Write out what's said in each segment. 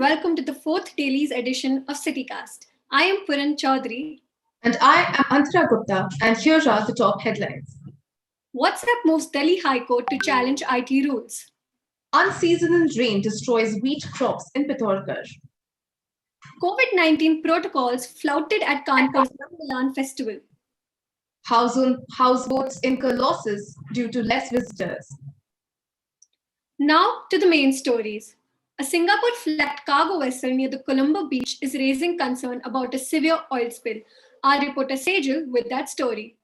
welcome to the fourth dailies edition of CityCast. I am Puran Chaudhary. And I am Antara Gupta, and here are the top headlines. WhatsApp moves Delhi High Court to challenge IT rules. Unseasonal rain destroys wheat crops in Pithorakar. COVID-19 protocols flouted at Kanpur's Ramadan festival. Houseboats incur losses due to less visitors. Now to the main stories. A Singapore-flagged cargo vessel near the Colombo beach is raising concern about a severe oil spill. Our reporter Sejal with that story.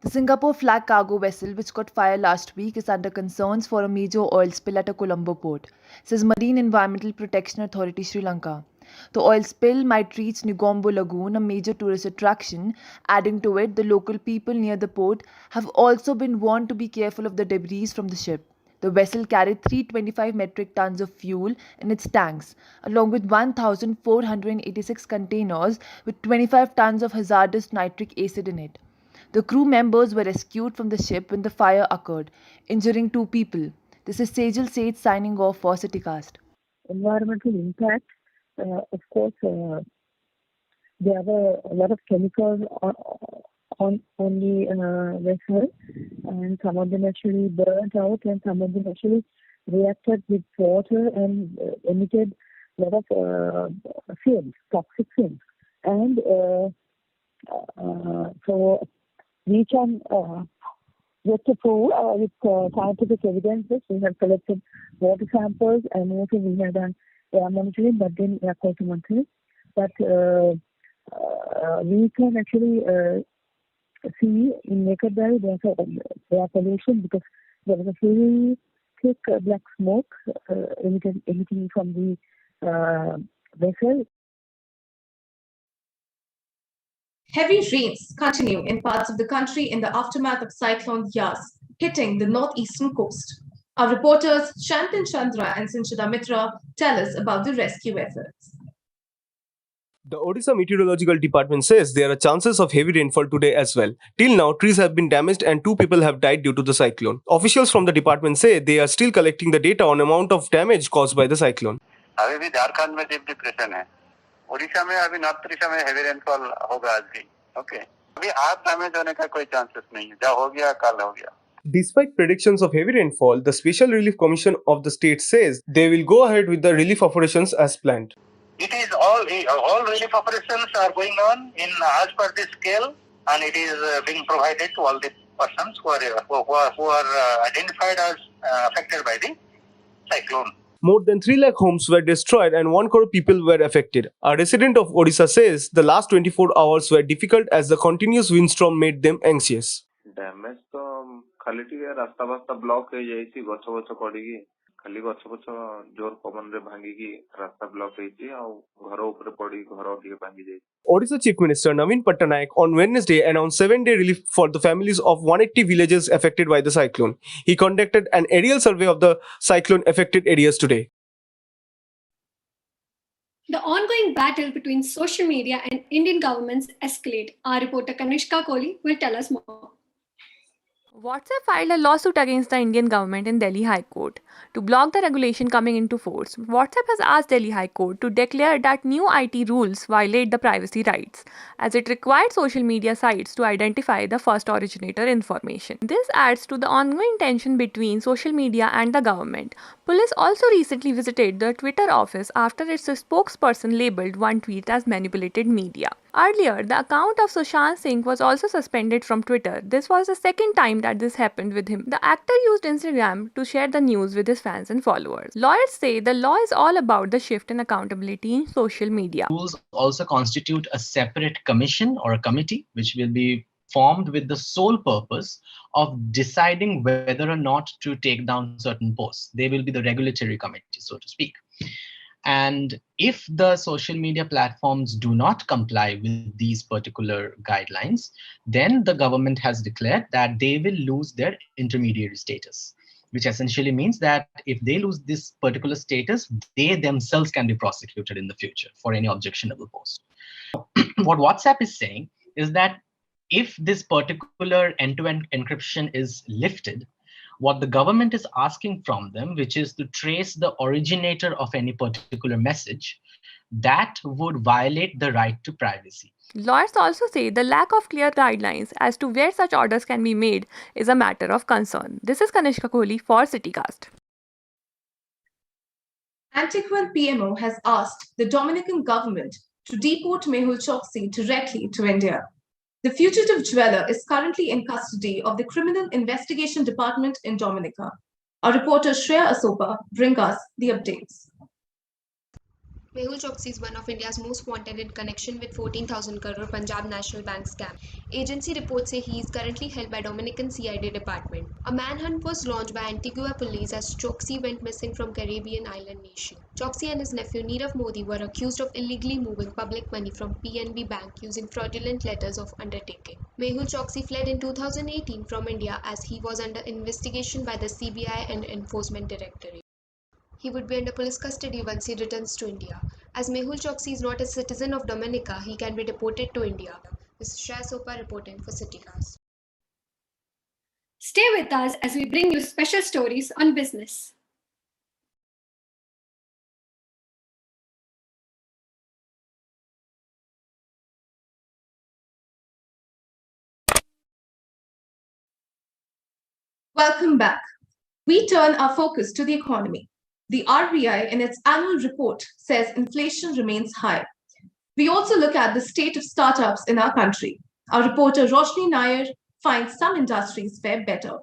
The Singapore flag cargo vessel, which caught fire last week, is under concerns for a major oil spill at a Colombo port, says Marine Environmental Protection Authority Sri Lanka. The oil spill might reach Negombo Lagoon, a major tourist attraction. Adding to it, the local people near the port have also been warned to be careful of the debris from the ship. The vessel carried 325 metric tons of fuel in its tanks, along with 1,486 containers with 25 tons of hazardous nitric acid in it. The crew members were rescued from the ship when the fire occurred, injuring 2 people. This is Sejal Seth signing off for CityCast. Environmental impact, of course, there were a lot of chemicals on the vessel, and some of them actually burnt out, and some of them actually reacted with water and emitted a lot of fumes, toxic fumes. And so we can get to prove with scientific evidences. We have collected water samples, and also we have done air monitoring, but then air quality monitoring. But we can actually see in naked eye there's air pollution because there was a very thick black smoke emitting from the vessel. Heavy rains continue in parts of the country in the aftermath of Cyclone Yas hitting the northeastern coast. Our reporters Shantan Chandra and Sinchita Mitra tell us about the rescue efforts. The Odisha Meteorological Department says there are chances of heavy rainfall today as well. Till now, trees have been damaged and 2 people have died due to the cyclone. Officials from the department say they are still collecting the data on amount of damage caused by the cyclone. अभी भी झारखंड में deep depression है. ओडिशा में अभी north Odisha में heavy rainfall होगा आज भी. ओके. अभी आज डैमेज होने का कोई चांसेस नहीं है. जो हो गया कल हो गया. Despite predictions of heavy rainfall, the Special Relief Commission of the state says they will go ahead with the relief operations as planned. It is all relief operations are going on in as per the scale, and it is being provided to all the persons who are identified as affected by the cyclone. More than 3 lakh homes were destroyed and 1 crore people were affected. A resident of Odisha says the last 24 hours were difficult as the continuous windstorm made them anxious. Damage to खाली टिके रास्ता वास्ता block हो जाइछि गछ गछ पड़िगी खाली गछ गछ जोर पवन रे भांगी रास्ता ब्लॉक होइछि आ घर ऊपर पड़ी घर टिके भांगी जाइछि. Odisha Chief Minister Naveen Patnaik on Wednesday announced 7-day relief for the families of 180 villages affected by the cyclone. He conducted an aerial survey of the cyclone affected areas today. The ongoing battle between social media and Indian governments escalate. Our reporter Kanishka Kohli will tell us more. WhatsApp filed a lawsuit against the Indian government in Delhi High Court to block the regulation coming into force. WhatsApp has asked Delhi High Court to declare that new IT rules violate the privacy rights, as it required social media sites to identify the first originator information. This adds to the ongoing tension between social media and the government. Police also recently visited the Twitter office after its spokesperson labeled one tweet as manipulated media. Earlier, the account of Sushant Singh was also suspended from Twitter. This was the second time that this happened with him. The actor used Instagram to share the news with his fans and followers. Lawyers say the law is all about the shift in accountability in social media. Rules also constitute a separate commission or a committee which will be formed with the sole purpose of deciding whether or not to take down certain posts. They will be the regulatory committee, so to speak. And if the social media platforms do not comply with these particular guidelines, then the government has declared that they will lose their intermediary status, which essentially means that if they lose this particular status, they themselves can be prosecuted in the future for any objectionable post. What WhatsApp is saying is that if this particular end-to-end encryption is lifted, what the government is asking from them, which is to trace the originator of any particular message, that would violate the right to privacy. Lawyers also say the lack of clear guidelines as to where such orders can be made is a matter of concern. This is Kanishka Kohli for CityCast. Antiguan PMO has asked the Dominican government to deport Mehul Choksi directly to India. The fugitive jeweler is currently in custody of the Criminal Investigation Department in Dominica. Our reporter Shreya Asopa brings us the updates. Mehul Choksi is one of India's most wanted in connection with 14,000 crore Punjab National Bank scam. Agency reports say he is currently held by Dominican CID department. A manhunt was launched by Antigua police as Choksi went missing from Caribbean island nation. Choksi and his nephew Nirav Modi were accused of illegally moving public money from PNB Bank using fraudulent letters of undertaking. Mehul Choksi fled in 2018 from India as he was under investigation by the CBI and Enforcement Directorate. He would be under police custody once he returns to India. As Mehul Choksi is not a citizen of Dominica, he can be deported to India. This is Shreya Sopa reporting for CityCast. Stay with us as we bring you special stories on business. Welcome back. We turn our focus to the economy. The RBI in its annual report says inflation remains high. We also look at the state of startups in our country. Our reporter Roshni Nair finds some industries fare better.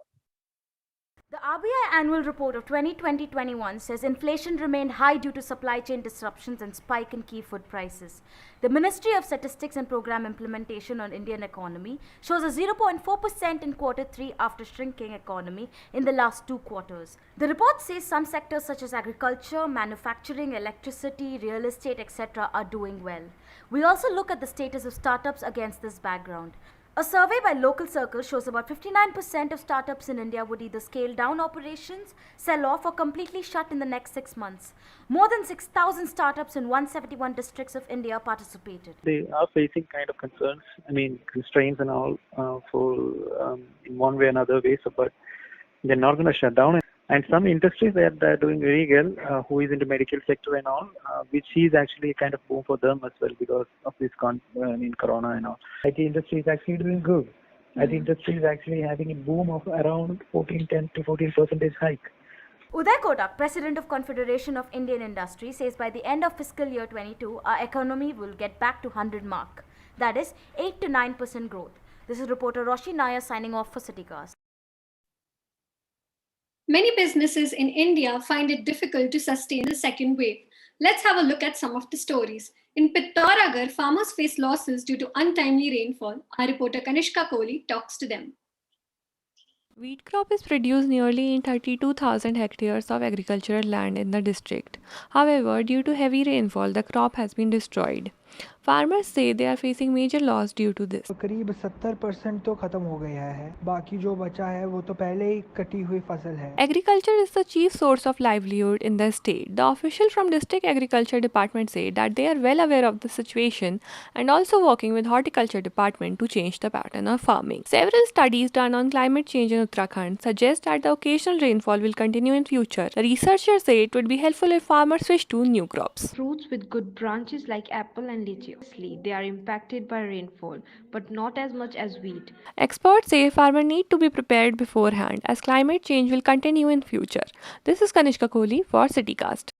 The RBI annual report of 2020-21 says inflation remained high due to supply chain disruptions and spike in key food prices. The Ministry of Statistics and Program Implementation on Indian economy shows a 0.4% in Q3 after shrinking economy in the last 2 quarters. The report says some sectors such as agriculture, manufacturing, electricity, real estate, etc. are doing well. We also look at the status of startups against this background. A survey by Local Circle shows about 59% of startups in India would either scale down operations, sell off or completely shut in the next 6 months. More than 6,000 startups in 171 districts of India participated. They are facing kind of concerns, constraints and all in one way or another way, but they're not going to shut down. And some industries that are doing very well, who is into medical sector and all, which is actually a kind of boom for them as well because of this corona and all. IT industry is actually doing good. IT industry is actually having a boom of around 10 to 14% hike. Uday Kotak, President of Confederation of Indian Industry, says by the end of fiscal year 22, our economy will get back to 100 mark. That is 8 to 9% growth. This is reporter Roshni Nair signing off for CityCast. Many businesses in India find it difficult to sustain the second wave. Let's have a look at some of the stories. In Pittoragar, farmers face losses due to untimely rainfall. Our reporter Kanishka Kohli talks to them. Wheat crop is produced nearly in 32,000 hectares of agricultural land in the district. However, due to heavy rainfall, the crop has been destroyed. Farmers say they are facing major loss due to this. करीब 70% तो खत्म हो गया है, बाकी जो बचा है वो तो पहले ही कटी हुई फसल है. Agriculture is the chief source of livelihood in the state. The official from District Agriculture Department say that they are well aware of the situation and also working with Horticulture Department to change the pattern of farming. Several studies done on climate change in Uttarakhand suggest that the occasional rainfall will continue in future. The researchers say it would be helpful if farmers switch to new crops. Fruits with good branches like apple and lychee. They are impacted by rainfall, but not as much as wheat. Experts say farmers need to be prepared beforehand as climate change will continue in future. This is Kanishka Kohli for CityCast.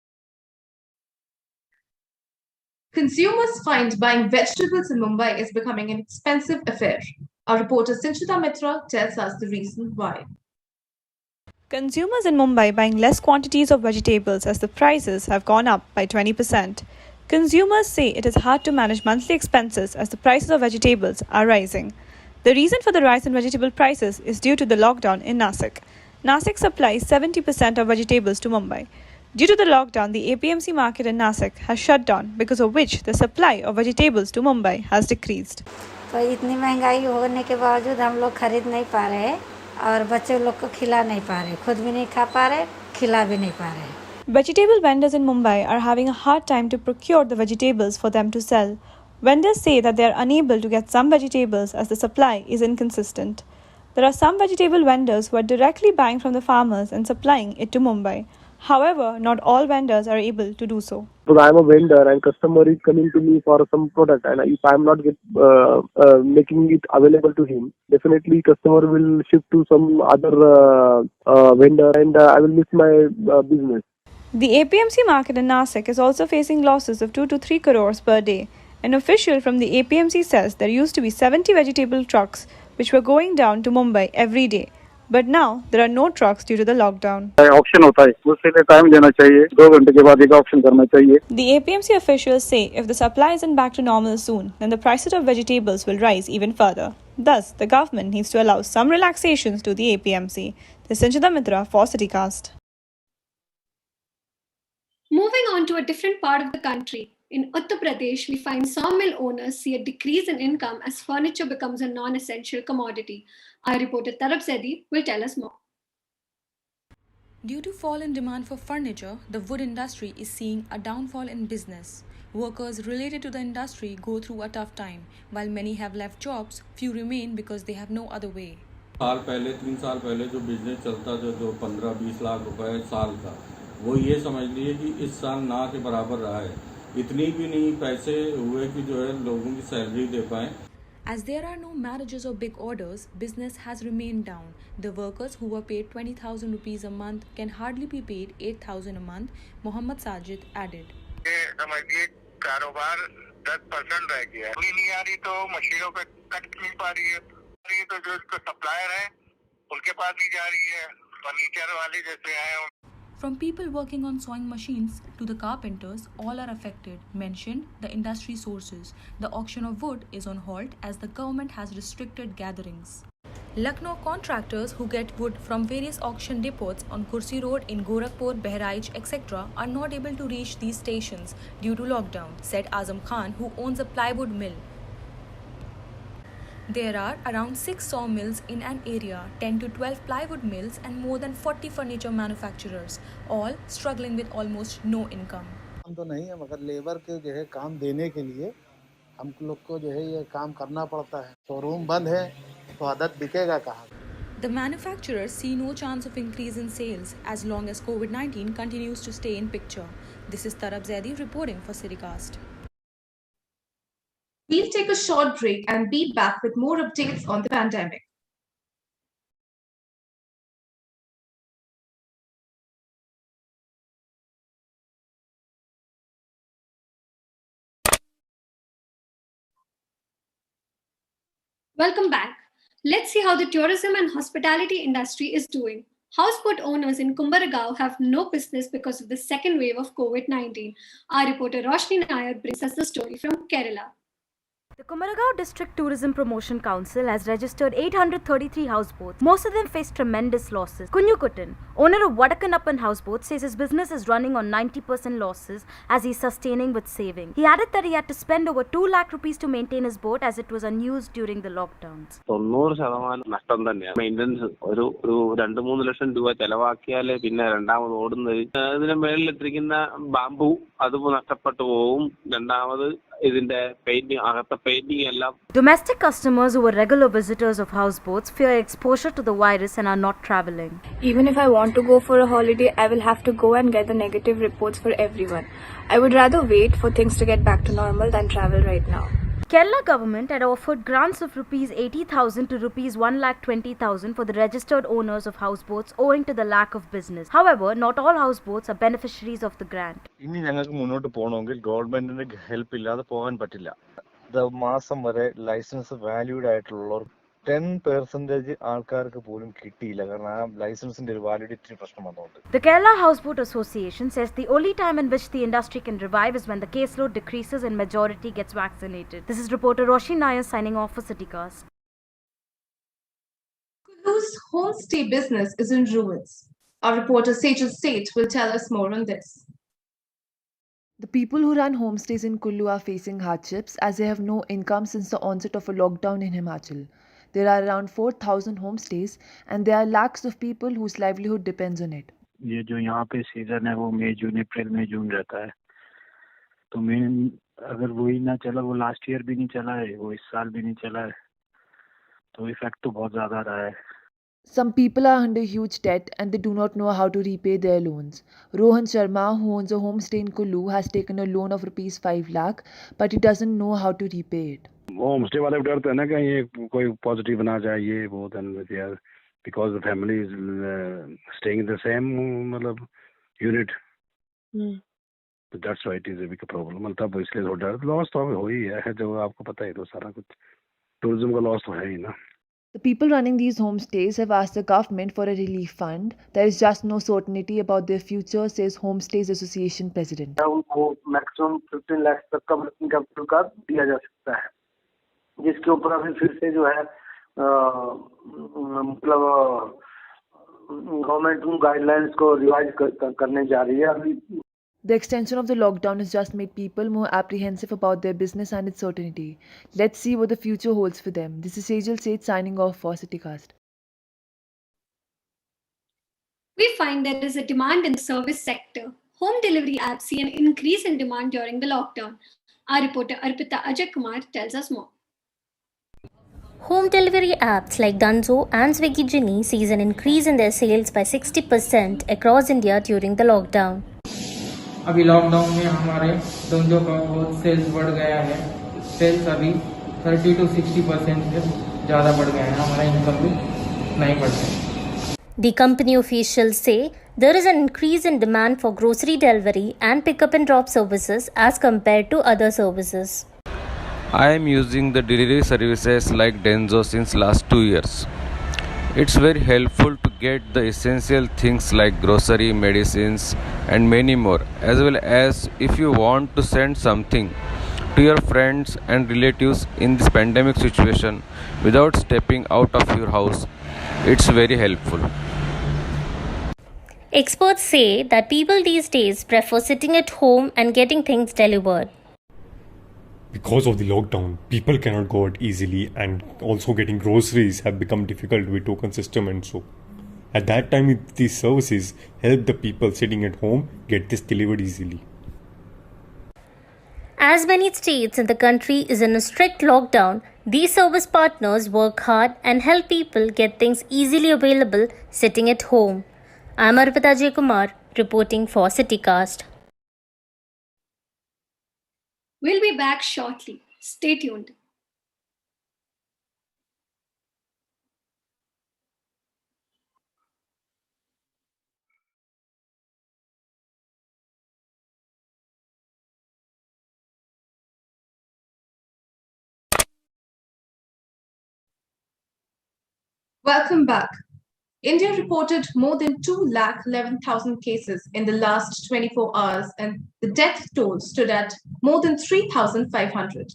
Consumers find buying vegetables in Mumbai is becoming an expensive affair. Our reporter Sinchita Mitra tells us the reason why. Consumers in Mumbai buying less quantities of vegetables as the prices have gone up by 20%. Consumers say it is hard to manage monthly expenses as the prices of vegetables are rising. The reason for the rise in vegetable prices is due to the lockdown in Nasik. Nasik supplies 70% of vegetables to Mumbai. Due to the lockdown, the APMC market in Nasik has shut down, because of which the supply of vegetables to Mumbai has decreased. तो इतनी महंगाई होने के बावजूद हम लोग खरीद नहीं पा रहे और बच्चे लोग को खिला नहीं पा रहे, खुद भी नहीं खा पा रहे, खिला भी नहीं पा रहे. Vegetable vendors in Mumbai are having a hard time to procure the vegetables for them to sell. Vendors say that they are unable to get some vegetables as the supply is inconsistent. There are some vegetable vendors who are directly buying from the farmers and supplying it to Mumbai. However, not all vendors are able to do so. Because I am a vendor and customer is coming to me for some product, and if I am not making it available to him, definitely customer will shift to some other vendor, and I will miss my business. The APMC market in Nasik is also facing losses of 2 to 3 crores per day. An official from the APMC says there used to be 70 vegetable trucks which were going down to Mumbai every day. But now there are no trucks due to the lockdown. Option होता है उसके लिए time देना चाहिए 2 घंटे के बाद एक ऑप्शन करना चाहिए. The APMC officials say if the supply isn't back to normal soon, then the prices of vegetables will rise even further. Thus, the government needs to allow some relaxations to the APMC. This is Sanchita Mitra for CityCast. Moving on to a different part of the country. In Uttar Pradesh, we find sawmill owners see a decrease in income as furniture becomes a non-essential commodity. Our reporter Tarab Zaidi will tell us more. Due to fall in demand for furniture, the wood industry is seeing a downfall in business. Workers related to the industry go through a tough time. While many have left jobs, few remain because they have no other way. 3 साल पहले जो business चलता था जो 15-20 लाख रुपए साल का, वो ये समझ लीजिए कि इस साल ना के बराबर रहा है. इतनी भी नहीं पैसे हुए कि जो है लोगों की सैलरी दे पाए. As there are no marriages or big orders, business has remained down. The workers who were paid 20,000 rupees a month can hardly be paid 8,000 a month, Mohammad Sajid added. समझिए कारोबार 10% रह गया है. नहीं आ रही तो मशीनों पे कट नहीं पा रही है. तो जो इसको सप्लायर है उनके पास नहीं जा रही है. फर्नीचर वाले जैसे हैं. From people working on sewing machines to the carpenters, all are affected, mentioned the industry sources. The auction of wood is on halt as the government has restricted gatherings. Lucknow contractors who get wood from various auction depots on Kursi Road in Gorakhpur, Bahraich, etc. are not able to reach these stations due to lockdown, said Azam Khan, who owns a plywood mill. There are around 6 sawmills in an area, 10 to 12 plywood mills and more than 40 furniture manufacturers, all struggling with almost no income. हम तो नहीं है मगर labour के जो है काम देने के लिए हम लोग को जो है ये काम करना पड़ता है. शोरूम बंद है तो आदत बिकेगा कहाँ. The manufacturers see no chance of increase in sales as long as COVID-19 continues to stay in picture. This is Tarab Zaidi reporting for CityCast. We'll take a short break and be back with more updates on the pandemic. Welcome back. Let's see how the tourism and hospitality industry is doing. Houseboat owners in Kumbaragaon have no business because of the second wave of COVID-19. Our reporter Roshni Nair brings us the story from Kerala. The Kumbaragaon District Tourism Promotion Council has registered 833 houseboats. Most of them face tremendous losses. Kunyukuttan, owner of Vadakkanappan Houseboat, says his business is running on 90% losses as he's sustaining with saving. He added that he had to spend over 2 lakh rupees to maintain his boat as it was unused during the lockdowns. 90% നഷ്ടം തന്നെയാണ്. Maintenance ഒരു 2-3 ലക്ഷം രൂപ ചെലവാക്കിയാലേ പിന്നെ രണ്ടാമത് ഓടുന്നത്. ഇതിന് മേളിലിട്ടിരിക്കുന്ന bamboo അത് നഷ്ടപ്പെട്ടു പോകും. രണ്ടാമത് ഇതിന്റെ പെയിന്റിംഗ് അകത്തെ പെയിന്റിംഗ് എല്ലാം. Domestic customers who were regular visitors of houseboats fear exposure to the virus and are not travelling. Even if I want to go for a holiday, I will have to go and get the negative reports for everyone. I would rather wait for things to get back to normal than travel right now. Kerala government had offered grants of rupees 80,000 to rupees 1,20,000 for the registered owners of houseboats owing to the lack of business. However, not all houseboats are beneficiaries of the grant. ഇനി ഞങ്ങൾക്ക് മുന്നോട്ട് പോകണമെങ്കിൽ ഗവൺമെന്റിന്റെ help ഇല്ലാതെ പോകാൻ പറ്റില്ല. മാസം വരെ ലൈസൻസ് വാല്യൂഡ് ആയിട്ടുള്ളവർ 10% ആൾക്കാർക്ക് പോലും കിട്ടിയില്ല കാരണം ആ ലൈസൻസിന്റെ ഒരു വാലിഡിറ്റി പ്രശ്നം വന്നുകൊണ്ട്. The Kerala Houseboat Association says the only time in which the industry can revive is when the caseload decreases and majority gets vaccinated. This is reporter Roshni Nair signing off for CityCast. Kulu's homestay business is in ruins. Our reporter Sejal Seth will tell us more on this. The people who run homestays in Kullu are facing hardships as they have no income since the onset of a lockdown in Himachal. There are around 4,000 homestays and there are lakhs of people whose livelihood depends on it. ये जो यहाँ पे season है वो मई जून अप्रैल मई जून रहता है, तो main अगर वही ना चला, वो लास्ट ईयर भी नहीं चला है, वो इस साल भी नहीं चला है, तो इफेक्ट तो बहुत ज़्यादा रहा है। Some people are under huge debt and they do not know how to repay their loans. Rohan Sharma, who owns a homestay in Kullu, has taken a loan of rupees 5 lakh, but he doesn't know how to repay it. Home stay वाले डरते हैं ना कहीं ये कोई positive ना जाए, ये वो then because the family is staying in the same मतलब यूनिट, तो that's why it is a big problem. मतलब इसलिए थोड़ा डर, लॉस तो हो ही है, जो आपको पता ही तो सारा कुछ टूरिज्म का लॉस तो है ही ना। The people running these homestays have asked the government for a relief fund. There is just no certainty about their future, says Homestays Association President. उनको मैक्सिमम 15 लाख तक का वर्किंग कैपिटल का दिया जा सकता है, जिसके ऊपर अभी फिर से जो है मतलब गवर्नमेंट उन गाइडलाइंस को रिवाइज करने जा रही है अभी। The extension of the lockdown has just made people more apprehensive about their business and its certainty. Let's see what the future holds for them. This is Sejal Seth signing off for CityCast. We find there is a demand in the service sector. Home delivery apps see an increase in demand during the lockdown. Our reporter Arpita Ajay Kumar tells us more. Home delivery apps like Dunzo and Swiggy Ginny sees an increase in their sales by 60% across India during the lockdown. अभी lockdown में हमारे डोंजो का बहुत sales बढ़ गया है। Sales अभी 30 to 60% से ज़्यादा बढ़ गया है, हमारा इनकम भी नहीं बढ़ता है। The company officials say there is an increase in demand for grocery delivery and pickup and drop services as compared to other services. I am using the delivery services like Denzo since last 2 years. It's very helpful to get the essential things like grocery, medicines and many more, as well as if you want to send something to your friends and relatives in this pandemic situation without stepping out of your house. It's very helpful. Experts say that people these days prefer sitting at home and getting things delivered. Because of the lockdown, people cannot go out easily, and also getting groceries have become difficult with token system and so. At that time, these services help the people sitting at home get this delivered easily. As many states in the country is in a strict lockdown, these service partners work hard and help people get things easily available sitting at home. I'm Arpita Ajay Kumar reporting for CityCast. We'll be back shortly. Stay tuned. Welcome back. India reported more than 211,000 cases in the last 24 hours, and the death toll stood at more than 3,500.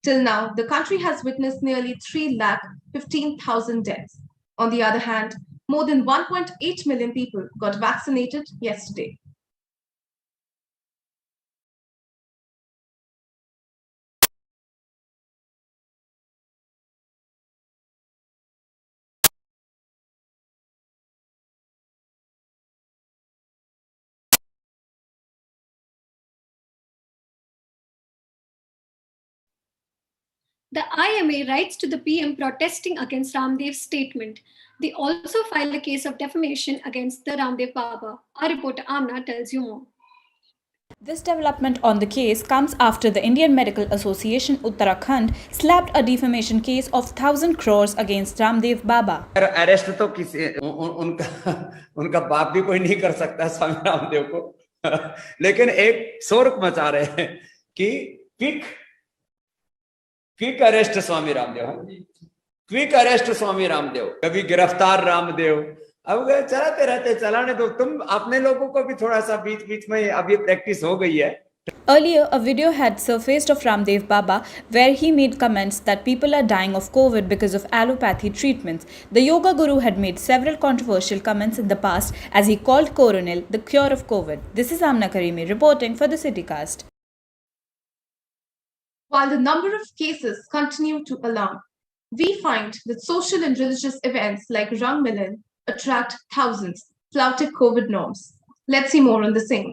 Till now, the country has witnessed nearly 3,15,000 deaths. On the other hand, more than 1.8 million people got vaccinated yesterday. The IMA writes to the PM protesting against Ramdev's statement. They also filed a case of defamation against the Ramdev Baba. Our reporter Amna tells you more. This development on the case comes after the Indian Medical Association Uttarakhand slapped a defamation case of 1,000 crores against Ramdev Baba. Arrest तो किसी उनका बाप भी कोई नहीं कर सकता स्वामी रामदेव को, लेकिन एक शोर मचा रहे हैं कि quick arrest Swami Ramdev, quick arrest Swami Ramdev, कभी गिरफ्तार रामदेव। अब चलाते रहते, चलाने दो, तुम अपने लोगों को भी थोड़ा सा बीच बीच में अब ये प्रैक्टिस हो गई है। Earlier, a video had surfaced of Ramdev Baba where he made comments that people are dying of COVID because of allopathy treatments. The yoga guru had made several controversial comments in the past as he called Coronel the cure of COVID. This is Amna Karimi reporting for the CityCast. While the number of cases continue to alarm, we find that social and religious events like Rang Milan attract thousands, flouting COVID norms. Let's see more on the same.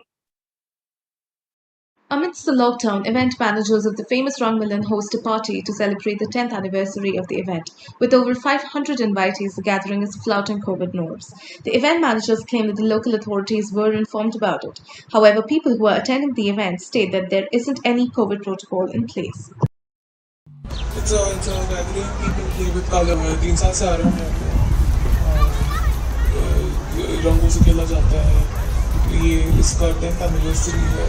Amidst the lockdown, event managers of the famous Rangmilan host a party to celebrate the 10th anniversary of the event. With over 500 invitees, the gathering is flouting COVID norms. The event managers claim that the local authorities were informed about it. However, people who are attending the event state that there isn't any COVID protocol in place. It's a gathering, people play with color. 3 साल से आ रहे हैं रंगों से खेला जाता है ये इसका 10th anniversary है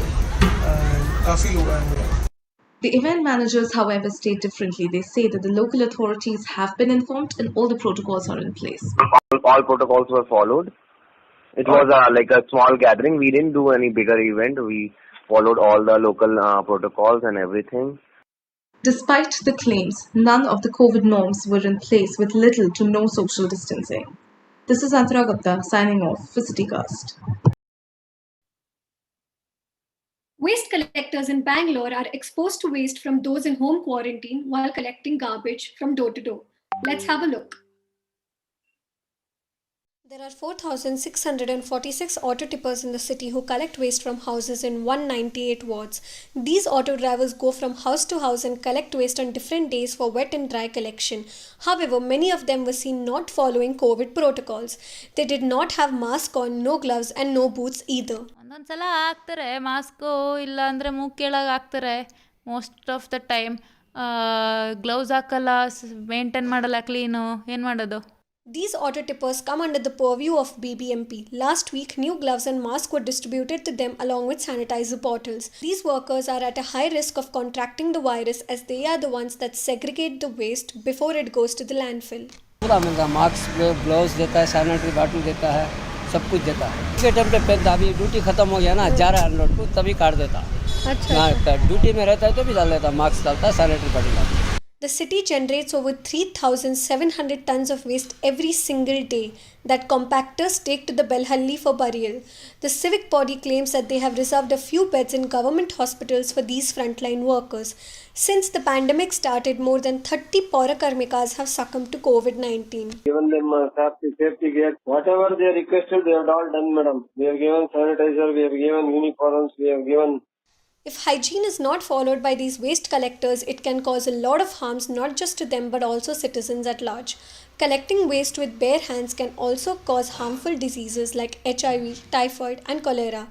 काफी लोग आएंगे. The event managers, however, state differently. They say that the local authorities have been informed and all the protocols are in place. All protocols were followed. It was like a small gathering. We didn't do any bigger event. We followed all the local protocols and everything. Despite the claims, none of the COVID norms were in place with little to no social distancing. This is Antara Gupta signing off for CityCast. Waste collectors in Bangalore are exposed to waste from those in home quarantine while collecting garbage from door to door. Let's have a look. There are 4,646 auto tippers in the city who collect waste from houses in 198 wards. These auto drivers go from house to house and collect waste on different days for wet and dry collection. However, many of them were seen not following COVID protocols. They did not have mask on, no gloves and no boots either. ಒಂದೊಂದ್ಸಲ ಹಾಕ್ತಾರೆ mask ಇಲ್ಲ ಅಂದರೆ ಮೂಗು ಕೆಳಗೆ ಹಾಕ್ತಾರೆ most of the time gloves ಹಾಕಲ್ಲ maintain ಮಾಡಲ್ಲ clean ಏನು ಮಾಡೋದು. These auto tippers come under the purview of BBMP. Last week, new gloves and masks were distributed to them along with sanitizer bottles. These workers are at a high risk of contracting the virus as they are the ones that segregate the waste before it goes to the landfill. पूरा मिलता है, mask gloves देता है, sanitary bottle देता है, सब कुछ देता है. इसके टाइम पे पहले अभी ड्यूटी खत्म हो गया ना, जा रहा है अनलोड को तभी काट देता. अच्छा ड्यूटी में रहता है तो भी डाल देता, मास्क डालता है, सैनिटरी बॉटल डालता है. The city generates over 3,700 tons of waste every single day that compactors take to the Belhalli for burial. The civic body claims that they have reserved a few beds in government hospitals for these frontline workers. Since the pandemic started, more than 30 Paura Karmikas have succumbed to COVID-19. Given them safety gear, whatever they requested, they have all done, madam. We have given sanitizer, we have given uniforms, we have given. If hygiene is not followed by these waste collectors, it can cause a lot of harms not just to them but also citizens at large. Collecting waste with bare hands can also cause harmful diseases like HIV, typhoid and cholera.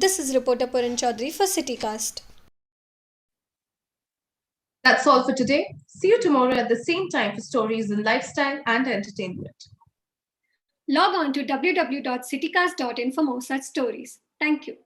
This is reporter Puran Chaudhary for CityCast. That's all for today. See you tomorrow at the same time for stories in lifestyle and entertainment. Log on to www.citycast.in for more such stories. Thank you.